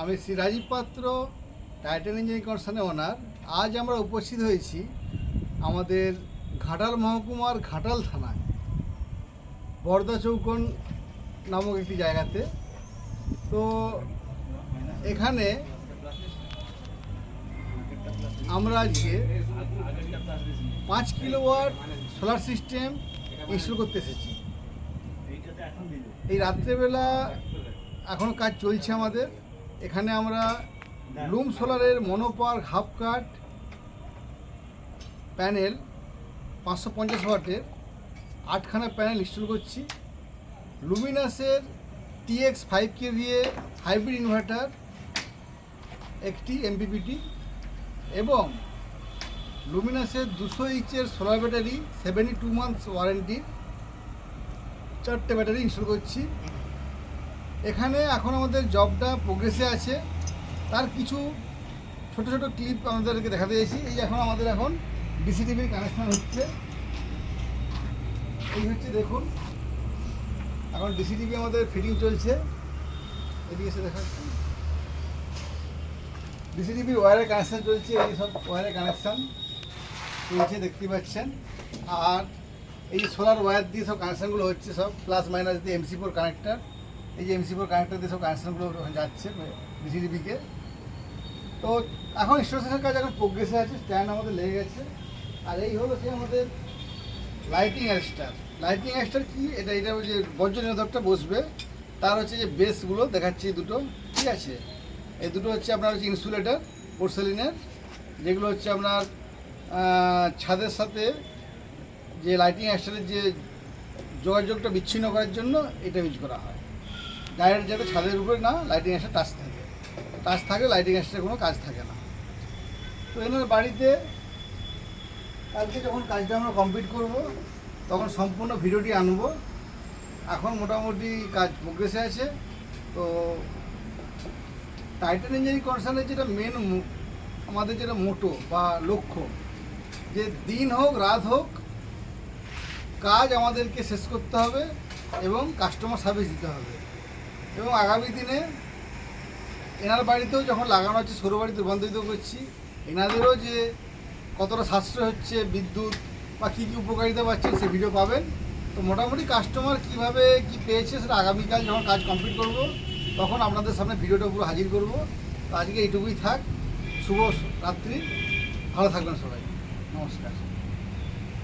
আমি শ্রী রাজীব পাত্র, Titan engineering কনসার্নের ওনার। আজ আমরা উপস্থিত হয়েছি আমাদের ঘাটাল মহকুমার ঘাটাল থানায় বর্দা চৌকন নামক একটি জায়গাতে। তো এখানে আমরা আজকে 5 কিলোওয়াট সোলার সিস্টেম ইনস্টল করতে এসেছি। এই রাত্রেবেলা এখন কাজ চলছে আমাদের এখানে। আমরা লুম সোলারের মনোপার্ক হাফ কাট প্যানেল 550 ওয়াটের 8খানা প্যানেল ইনস্টল করছি। লুমিনাসের TX 5 KVA হাইব্রিড ইনভার্টার একটি MPPT এবং লুমিনাসের 200 ইঞ্চের সোলার ব্যাটারি 72 মান্থস ওয়ারেন্টি 4টে ব্যাটারি ইনস্টল করছি। এখানে এখন আমাদের জবটা প্রোগ্রেসে আছে, তার কিছু ছোট ছোট ক্লিপ আমাদেরকে দেখাতে চাইছি। এই এখন আমাদের ডিসিটিভির কানেকশান হচ্ছে, এই হচ্ছে দেখুন এখন ডিসিটিভি আমাদের ফিটিং চলছে। এদিকে এসে দেখাচ্ছি ডিসিটিভির ওয়্যারের কানেকশান চলছে, এই সব ওয়্যারের কানেকশান চলছে দেখতে পাচ্ছেন। আর এই যে সোলার ওয়্যার দিয়ে সব কানেকশানগুলো হচ্ছে, সব প্লাস মাইনাস দিয়ে MC4 কানেক্টার, এই যে MC4 কানেক্টার দিয়ে সব কানেকশানগুলো যাচ্ছে ডিসিটিভিকে। তো এখন ইনস্টলেশনের কাজ এখন প্রোগ্রেসে আছে, স্ট্যান্ড আমাদের লেগে গেছে। আর এই হলো সে আমাদের লাইটিং অ্যারেস্টার। লাইটিং অ্যারেস্টার কি, এটা ওই যে বজ্র নিরোধকটা বসবে, তার হচ্ছে যে বেসগুলো দেখাচ্ছি দুটো, ঠিক আছে। এই দুটো হচ্ছে আপনার হচ্ছে ইনসুলেটার পোর্সেলিনের, যেগুলো হচ্ছে আপনার ছাদের সাথে যে লাইটিং অ্যারেস্টারের যে যোগাযোগটা বিচ্ছিন্ন করার জন্য এটা ইউজ করা হয়। ডাইরেক্ট যাতে ছাদের উপরে না লাইটিং অ্যারেস্টার টাচ থাকে লাইটিং অ্যারেস্টারের কোনো কাজ থাকে না। তো এনার বাড়িতে কালকে যখন কাজটা আমরা কমপ্লিট করব তখন সম্পূর্ণ ভিডিওটি আনবো। এখন মোটামুটি কাজ প্রোগ্রেসে আছে। তো টাইটান ইঞ্জিনিয়ারিং কনসার্নের যেটা মেন আমাদের যেটা মোটো বা লক্ষ্য, যে দিন হোক রাত হোক কাজ আমাদেরকে শেষ করতে হবে এবং কাস্টমার সার্ভিস দিতে হবে। এবং আগামী দিনে এনার বাড়িতেও যখন লাগানো হচ্ছে, সরু বাড়িতে রূপান্তরিত করছি, এনাদেরও যে কতটা সাশ্রয় হচ্ছে বিদ্যুৎ বা কী কী উপকারিতা পাচ্ছেন সে ভিডিও পাবেন। তো মোটামুটি কাস্টমার কীভাবে কী পেয়েছে সেটা আগামীকাল যখন কাজ কমপ্লিট করব তখন আপনাদের সামনে ভিডিওটা পুরো হাজির করব। তো আজকে এইটুকুই থাক। শুভ রাত্রি, ভালো থাকবেন সবাই, নমস্কার।